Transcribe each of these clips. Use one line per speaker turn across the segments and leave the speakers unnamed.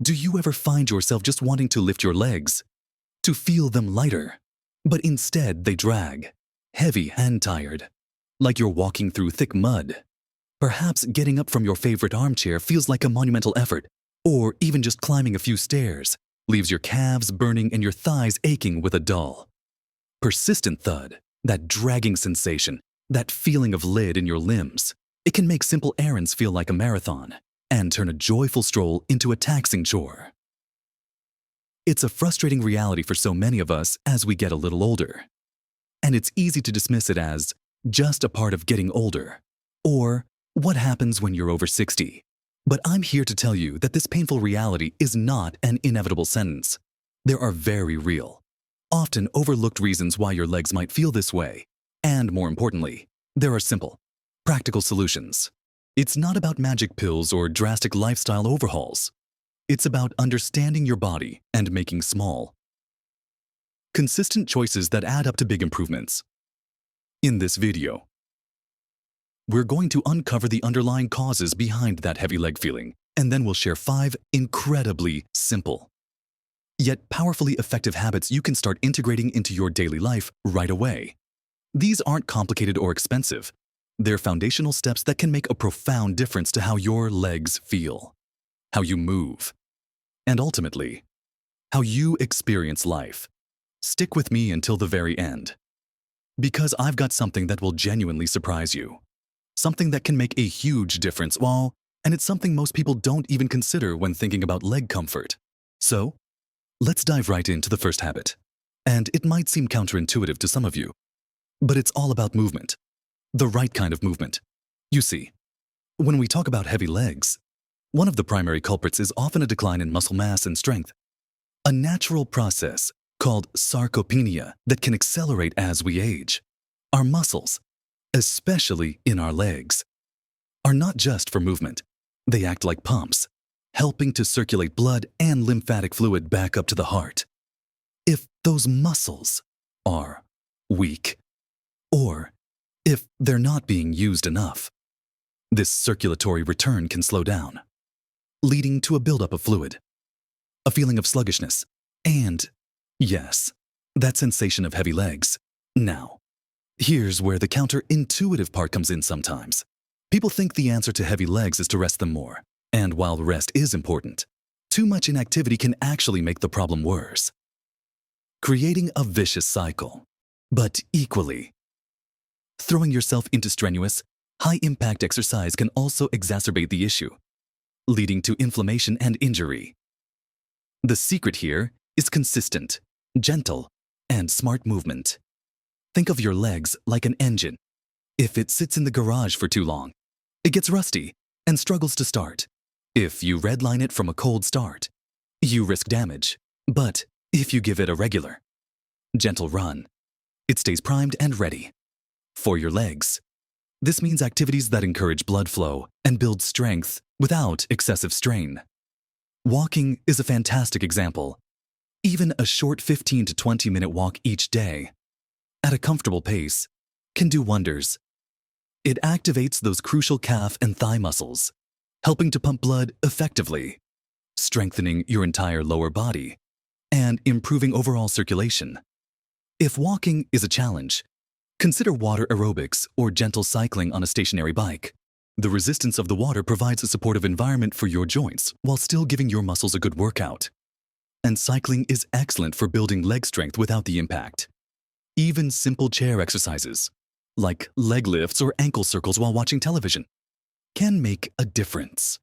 Do you ever find yourself just wanting to lift your legs, to feel them lighter, but instead they drag, heavy and tired, like you're walking through thick mud? Perhaps getting up from your favorite armchair feels like a monumental effort, or even just climbing a few stairs leaves your calves burning and your thighs aching with a dull, persistent thud, that dragging sensation, that feeling of lead in your limbs. It can make simple errands feel like a marathon and turn a joyful stroll into a taxing chore. It's a frustrating reality for so many of us as we get a little older. And it's easy to dismiss it as just a part of getting older, or what happens when you're over 60. But I'm here to tell you that this painful reality is not an inevitable sentence. There are very real, often overlooked reasons why your legs might feel this way. And more importantly, there are simple, practical solutions. It's not about magic pills or drastic lifestyle overhauls. It's about understanding your body and making small, consistent choices that add up to big improvements. In this video, we're going to uncover the underlying causes behind that heavy leg feeling, and then we'll share 5 incredibly simple, yet powerfully effective habits you can start integrating into your daily life right away. These aren't complicated or expensive. They're foundational steps that can make a profound difference to how your legs feel, how you move, and ultimately, how you experience life. Stick with me until the very end, because I've got something that will genuinely surprise you. Something that can make a huge difference, and it's something most people don't even consider when thinking about leg comfort. So, let's dive right into the first habit. And it might seem counterintuitive to some of you, but it's all about movement. The right kind of movement. You see, when we talk about heavy legs, one of the primary culprits is often a decline in muscle mass and strength, a natural process called sarcopenia that can accelerate as we age. Our muscles, especially in our legs, are not just for movement. They act like pumps, helping to circulate blood and lymphatic fluid back up to the heart. If those muscles are weak, or if they're not being used enough, this circulatory return can slow down, leading to a buildup of fluid, a feeling of sluggishness, and, yes, that sensation of heavy legs. Now, here's where the counterintuitive part comes in sometimes. People think the answer to heavy legs is to rest them more, and while rest is important, too much inactivity can actually make the problem worse, creating a vicious cycle. But equally, throwing yourself into strenuous, high-impact exercise can also exacerbate the issue, leading to inflammation and injury. The secret here is consistent, gentle, and smart movement. Think of your legs like an engine. If it sits in the garage for too long, it gets rusty and struggles to start. If you redline it from a cold start, you risk damage. But if you give it a regular, gentle run, it stays primed and ready. For your legs, this means activities that encourage blood flow and build strength without excessive strain. Walking is a fantastic example. Even a short 15 to 20-minute walk each day, at a comfortable pace, can do wonders. It activates those crucial calf and thigh muscles, helping to pump blood effectively, strengthening your entire lower body, and improving overall circulation. If walking is a challenge, consider water aerobics or gentle cycling on a stationary bike. The resistance of the water provides a supportive environment for your joints while still giving your muscles a good workout. And cycling is excellent for building leg strength without the impact. Even simple chair exercises, like leg lifts or ankle circles while watching television, can make a difference.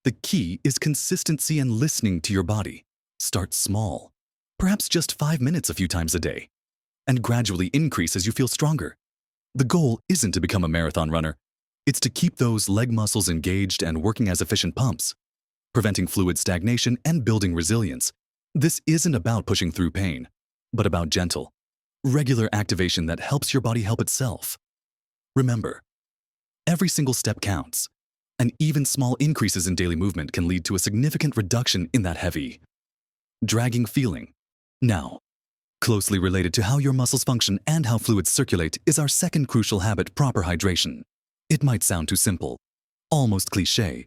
The key is consistency and listening to your body. Start small, perhaps just 5 minutes a few times a day, and gradually increase as you feel stronger. The goal isn't to become a marathon runner. It's to keep those leg muscles engaged and working as efficient pumps, preventing fluid stagnation and building resilience. This isn't about pushing through pain, but about gentle, regular activation that helps your body help itself. Remember, every single step counts, and even small increases in daily movement can lead to a significant reduction in that heavy, dragging feeling. Now, closely related to how your muscles function and how fluids circulate is our second crucial habit: proper hydration. It might sound too simple, almost cliché,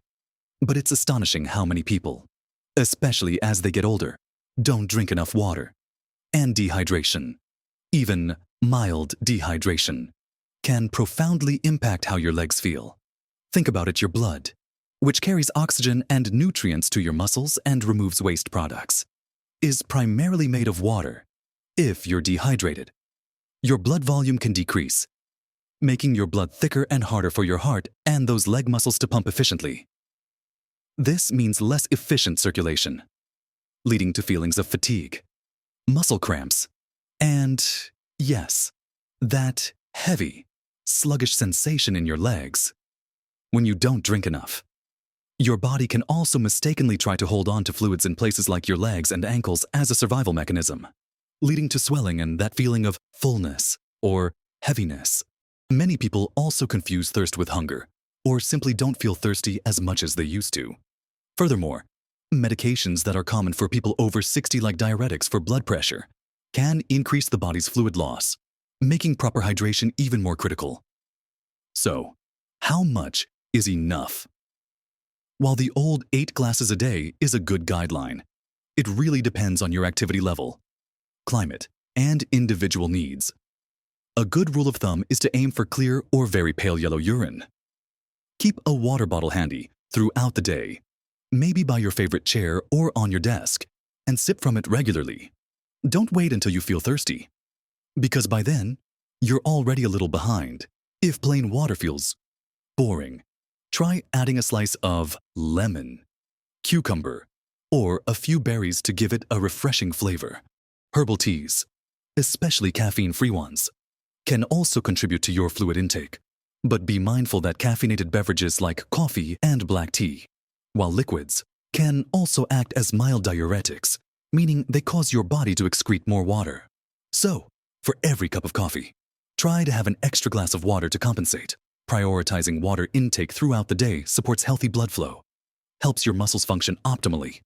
but it's astonishing how many people, especially as they get older, don't drink enough water. And dehydration, even mild dehydration, can profoundly impact how your legs feel. Think about it, your blood, which carries oxygen and nutrients to your muscles and removes waste products, is primarily made of water. If you're dehydrated, your blood volume can decrease, making your blood thicker and harder for your heart and those leg muscles to pump efficiently. This means less efficient circulation, leading to feelings of fatigue, muscle cramps, and, yes, that heavy, sluggish sensation in your legs. When you don't drink enough, your body can also mistakenly try to hold on to fluids in places like your legs and ankles as a survival mechanism, leading to swelling and that feeling of fullness or heaviness. Many people also confuse thirst with hunger, or simply don't feel thirsty as much as they used to. Furthermore, medications that are common for people over 60, like diuretics for blood pressure, can increase the body's fluid loss, making proper hydration even more critical. So, how much is enough? While the old 8 glasses a day is a good guideline, it really depends on your activity level, climate, and individual needs. A good rule of thumb is to aim for clear or very pale yellow urine. Keep a water bottle handy throughout the day, maybe by your favorite chair or on your desk, and sip from it regularly. Don't wait until you feel thirsty, because by then, you're already a little behind. If plain water feels boring, try adding a slice of lemon, cucumber, or a few berries to give it a refreshing flavor. Herbal teas, especially caffeine-free ones, can also contribute to your fluid intake, but be mindful that caffeinated beverages like coffee and black tea, while liquids, can also act as mild diuretics, meaning they cause your body to excrete more water. So, for every cup of coffee, try to have an extra glass of water to compensate. Prioritizing water intake throughout the day supports healthy blood flow, helps your muscles function optimally,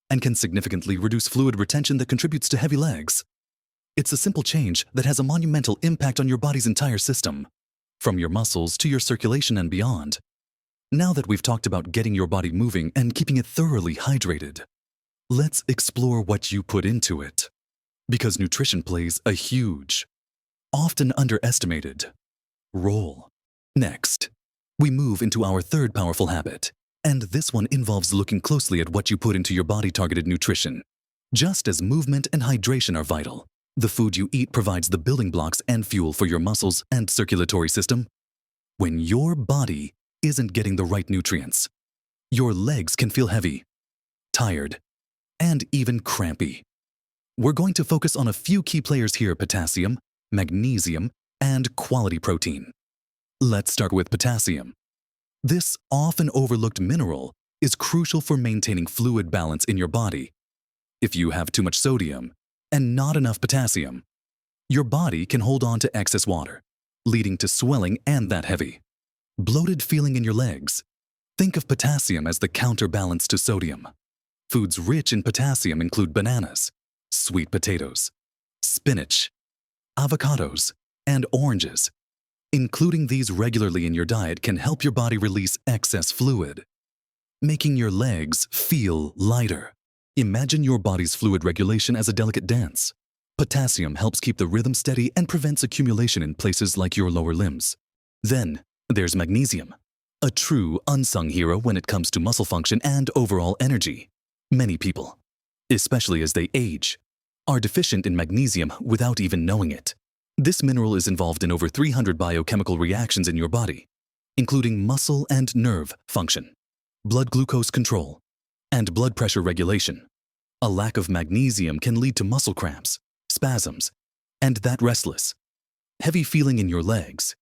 and can significantly reduce fluid retention that contributes to heavy legs. It's a simple change that has a monumental impact on your body's entire system, from your muscles to your circulation and beyond. Now that we've talked about getting your body moving and keeping it thoroughly hydrated, let's explore what you put into it. Because nutrition plays a huge, often underestimated, role. Next, we move into our third powerful habit, and this one involves looking closely at what you put into your body-targeted nutrition. Just as movement and hydration are vital, the food you eat provides the building blocks and fuel for your muscles and circulatory system. When your body isn't getting the right nutrients, your legs can feel heavy, tired, and even crampy. We're going to focus on a few key players here: potassium, magnesium, and quality protein. Let's start with potassium. This often overlooked mineral is crucial for maintaining fluid balance in your body. If you have too much sodium and not enough potassium, your body can hold on to excess water, leading to swelling and that heavy, bloated feeling in your legs. Think of potassium as the counterbalance to sodium. Foods rich in potassium include bananas, sweet potatoes, spinach, avocados, and oranges. Including these regularly in your diet can help your body release excess fluid, making your legs feel lighter. Imagine your body's fluid regulation as a delicate dance. Potassium helps keep the rhythm steady and prevents accumulation in places like your lower limbs. Then, there's magnesium, a true unsung hero when it comes to muscle function and overall energy. Many people, especially as they age, are deficient in magnesium without even knowing it. This mineral is involved in over 300 biochemical reactions in your body, including muscle and nerve function, blood glucose control, and blood pressure regulation. A lack of magnesium can lead to muscle cramps, spasms, and that restless, heavy feeling in your legs.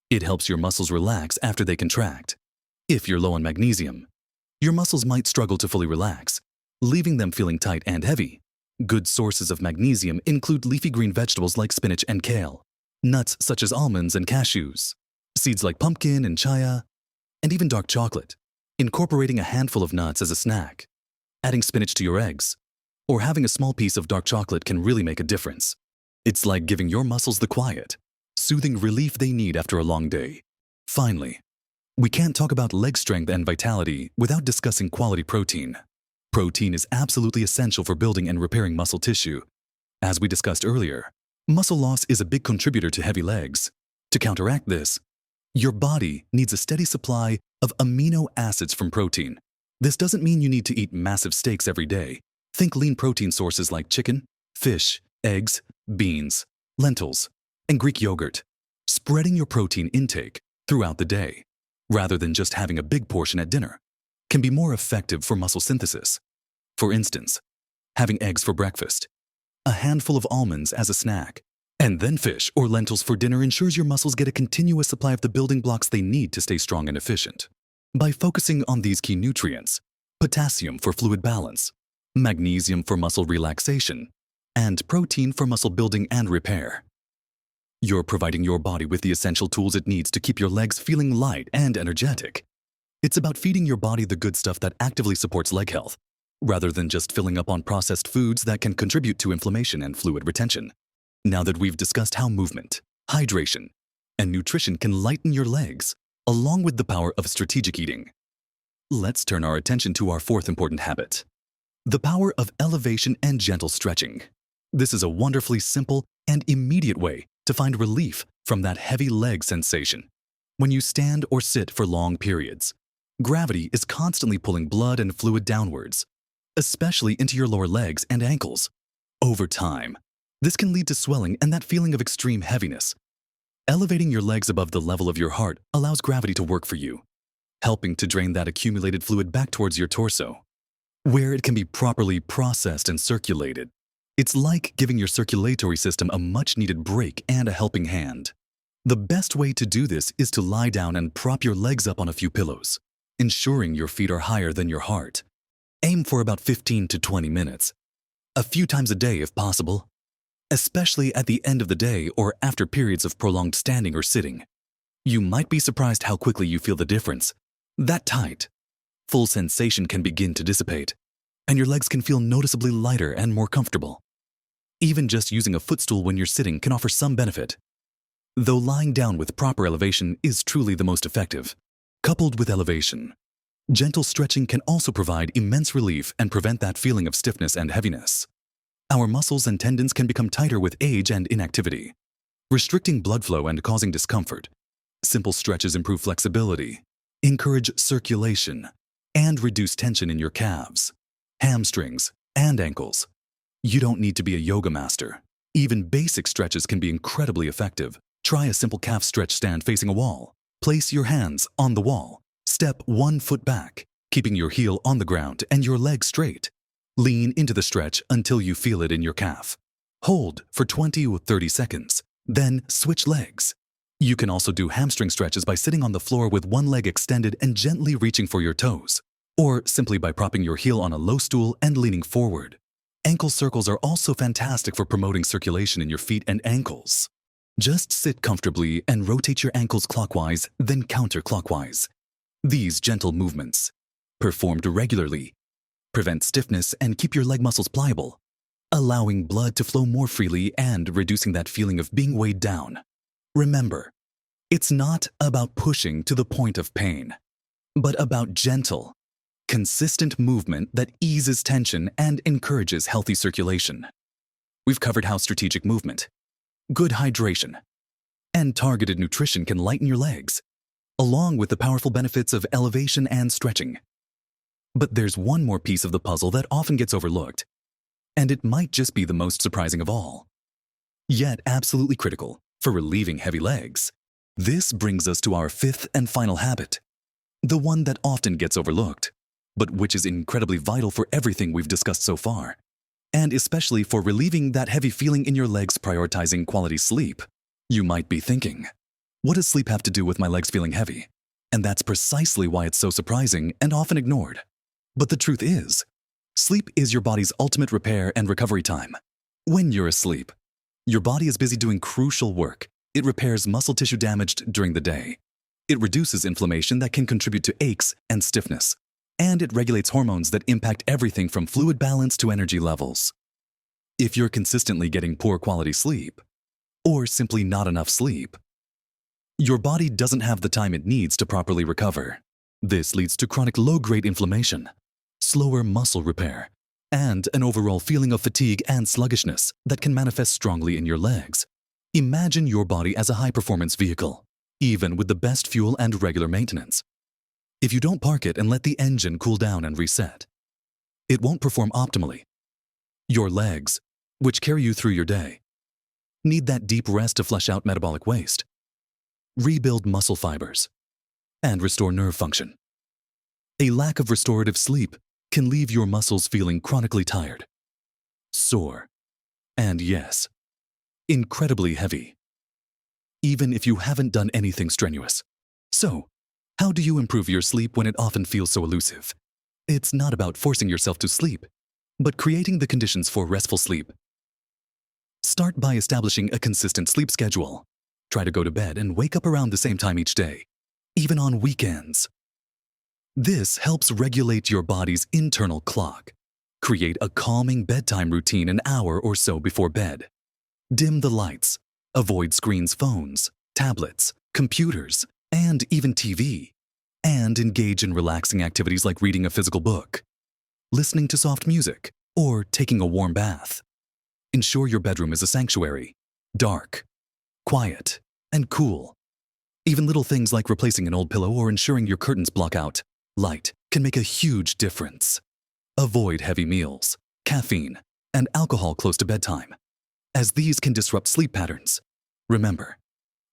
It helps your muscles relax after they contract. If you're low on magnesium, your muscles might struggle to fully relax, leaving them feeling tight and heavy. Good sources of magnesium include leafy green vegetables like spinach and kale, nuts such as almonds and cashews, seeds like pumpkin and chia, and even dark chocolate. Incorporating a handful of nuts as a snack, adding spinach to your eggs, or having a small piece of dark chocolate can really make a difference. It's like giving your muscles the quiet, soothing relief they need after a long day. Finally, we can't talk about leg strength and vitality without discussing quality protein. Protein is absolutely essential for building and repairing muscle tissue. As we discussed earlier, muscle loss is a big contributor to heavy legs. To counteract this, your body needs a steady supply of amino acids from protein. This doesn't mean you need to eat massive steaks every day. Think lean protein sources like chicken, fish, eggs, beans, lentils, and Greek yogurt. Spreading your protein intake throughout the day, rather than just having a big portion at dinner, can be more effective for muscle synthesis. For instance, having eggs for breakfast, a handful of almonds as a snack, and then fish or lentils for dinner ensures your muscles get a continuous supply of the building blocks they need to stay strong and efficient. By focusing on these key nutrients, potassium for fluid balance, magnesium for muscle relaxation, and protein for muscle building and repair, you're providing your body with the essential tools it needs to keep your legs feeling light and energetic. It's about feeding your body the good stuff that actively supports leg health, rather than just filling up on processed foods that can contribute to inflammation and fluid retention. Now that we've discussed how movement, hydration, and nutrition can lighten your legs, along with the power of strategic eating, let's turn our attention to our fourth important habit: the power of elevation and gentle stretching. This is a wonderfully simple and immediate way to find relief from that heavy leg sensation. When you stand or sit for long periods, gravity is constantly pulling blood and fluid downwards, especially into your lower legs and ankles. Over time, this can lead to swelling and that feeling of extreme heaviness. Elevating your legs above the level of your heart allows gravity to work for you, helping to drain that accumulated fluid back towards your torso, where it can be properly processed and circulated. It's like giving your circulatory system a much-needed break and a helping hand. The best way to do this is to lie down and prop your legs up on a few pillows, ensuring your feet are higher than your heart. Aim for about 15 to 20 minutes, a few times a day if possible, especially at the end of the day or after periods of prolonged standing or sitting. You might be surprised how quickly you feel the difference. That tight, full sensation can begin to dissipate, and your legs can feel noticeably lighter and more comfortable. Even just using a footstool when you're sitting can offer some benefit, though lying down with proper elevation is truly the most effective. Coupled with elevation, gentle stretching can also provide immense relief and prevent that feeling of stiffness and heaviness. Our muscles and tendons can become tighter with age and inactivity, restricting blood flow and causing discomfort. Simple stretches improve flexibility, encourage circulation, and reduce tension in your calves, hamstrings, and ankles. You don't need to be a yoga master. Even basic stretches can be incredibly effective. Try a simple calf stretch stand facing a wall. Place your hands on the wall. Step 1 foot back, keeping your heel on the ground and your leg straight. Lean into the stretch until you feel it in your calf. Hold for 20 or 30 seconds, then switch legs. You can also do hamstring stretches by sitting on the floor with one leg extended and gently reaching for your toes, or simply by propping your heel on a low stool and leaning forward. Ankle circles are also fantastic for promoting circulation in your feet and ankles. Just sit comfortably and rotate your ankles clockwise, then counterclockwise. These gentle movements, performed regularly, prevent stiffness and keep your leg muscles pliable, allowing blood to flow more freely and reducing that feeling of being weighed down. Remember, it's not about pushing to the point of pain, but about gentle, consistent movement that eases tension and encourages healthy circulation. We've covered how strategic movement, good hydration, and targeted nutrition can lighten your legs, along with the powerful benefits of elevation and stretching. But there's one more piece of the puzzle that often gets overlooked, and it might just be the most surprising of all, yet absolutely critical for relieving heavy legs. This brings us to our fifth and final habit, the one that often gets overlooked, but which is incredibly vital for everything we've discussed so far, and especially for relieving that heavy feeling in your legs. Prioritizing quality sleep. You might be thinking, what does sleep have to do with my legs feeling heavy? And that's precisely why it's so surprising and often ignored. But the truth is, sleep is your body's ultimate repair and recovery time. When you're asleep, your body is busy doing crucial work. It repairs muscle tissue damaged during the day. It reduces inflammation that can contribute to aches and stiffness. And it regulates hormones that impact everything from fluid balance to energy levels. If you're consistently getting poor quality sleep, or simply not enough sleep, your body doesn't have the time it needs to properly recover. This leads to chronic low-grade inflammation, slower muscle repair, and an overall feeling of fatigue and sluggishness that can manifest strongly in your legs. Imagine your body as a high-performance vehicle, even with the best fuel and regular maintenance. If you don't park it and let the engine cool down and reset, it won't perform optimally. Your legs, which carry you through your day, need that deep rest to flush out metabolic waste, rebuild muscle fibers, and restore nerve function. A lack of restorative sleep can leave your muscles feeling chronically tired, sore, and yes, incredibly heavy, even if you haven't done anything strenuous. So, how do you improve your sleep when it often feels so elusive? It's not about forcing yourself to sleep, but creating the conditions for restful sleep. Start by establishing a consistent sleep schedule. Try to go to bed and wake up around the same time each day, even on weekends. This helps regulate your body's internal clock. Create a calming bedtime routine an hour or so before bed. Dim the lights. Avoid screens, phones, tablets, computers, and even TV. And engage in relaxing activities like reading a physical book, listening to soft music, or taking a warm bath. Ensure your bedroom is a sanctuary, dark, quiet, and cool. Even little things like replacing an old pillow or ensuring your curtains block out light can make a huge difference. Avoid heavy meals, caffeine, and alcohol close to bedtime, as these can disrupt sleep patterns. Remember,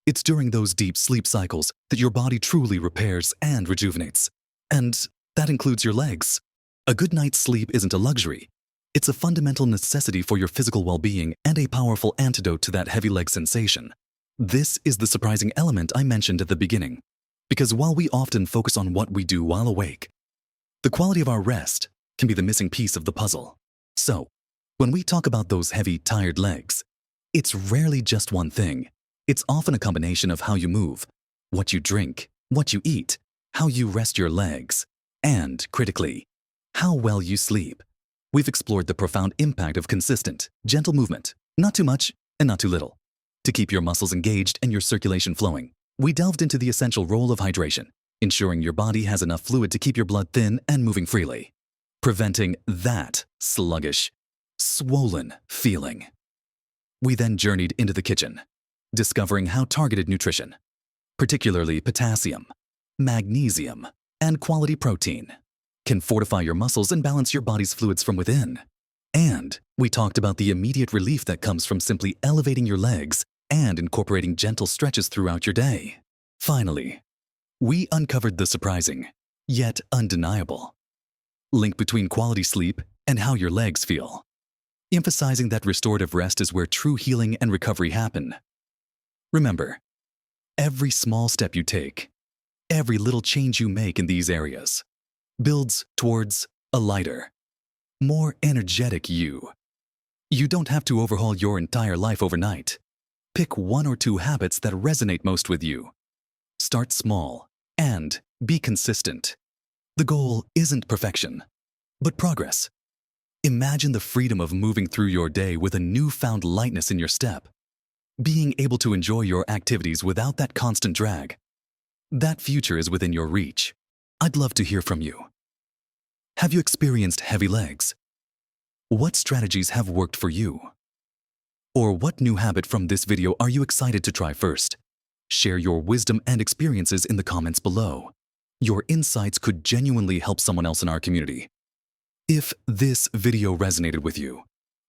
it's during those deep sleep cycles that your body truly repairs and rejuvenates. And that includes your legs. A good night's sleep isn't a luxury. It's a fundamental necessity for your physical well-being and a powerful antidote to that heavy leg sensation. This is the surprising element I mentioned at the beginning, because while we often focus on what we do while awake, the quality of our rest can be the missing piece of the puzzle. So, when we talk about those heavy, tired legs, it's rarely just one thing. It's often a combination of how you move, what you drink, what you eat, how you rest your legs, and, critically, how well you sleep. We've explored the profound impact of consistent, gentle movement, not too much and not too little, to keep your muscles engaged and your circulation flowing. We delved into the essential role of hydration, ensuring your body has enough fluid to keep your blood thin and moving freely, preventing that sluggish, swollen feeling. We then journeyed into the kitchen, discovering how targeted nutrition, particularly potassium, magnesium, and quality protein, can fortify your muscles and balance your body's fluids from within. And we talked about the immediate relief that comes from simply elevating your legs and incorporating gentle stretches throughout your day. Finally, we uncovered the surprising, yet undeniable, link between quality sleep and how your legs feel, emphasizing that restorative rest is where true healing and recovery happen. Remember, every small step you take, every little change you make in these areas, builds towards a lighter, more energetic you. You don't have to overhaul your entire life overnight. Pick one or two habits that resonate most with you. Start small and be consistent. The goal isn't perfection, but progress. Imagine the freedom of moving through your day with a newfound lightness in your step, being able to enjoy your activities without that constant drag. That future is within your reach. I'd love to hear from you. Have you experienced heavy legs? What strategies have worked for you? Or what new habit from this video are you excited to try first? Share your wisdom and experiences in the comments below. Your insights could genuinely help someone else in our community. If this video resonated with you,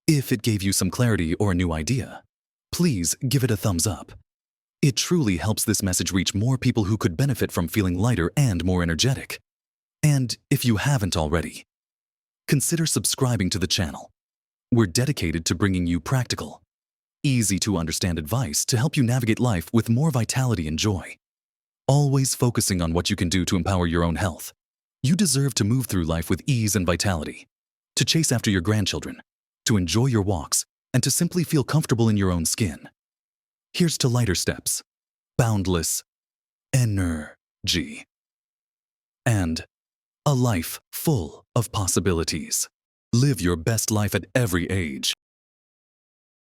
if it gave you some clarity or a new idea, please give it a thumbs up. It truly helps this message reach more people who could benefit from feeling lighter and more energetic. And if you haven't already, consider subscribing to the channel. We're dedicated to bringing you practical, easy-to-understand advice to help you navigate life with more vitality and joy. Always focusing on what you can do to empower your own health. You deserve to move through life with ease and vitality, to chase after your grandchildren, to enjoy your walks, and to simply feel comfortable in your own skin. Here's to lighter steps, boundless energy, and a life full of possibilities. Live your best life at every age.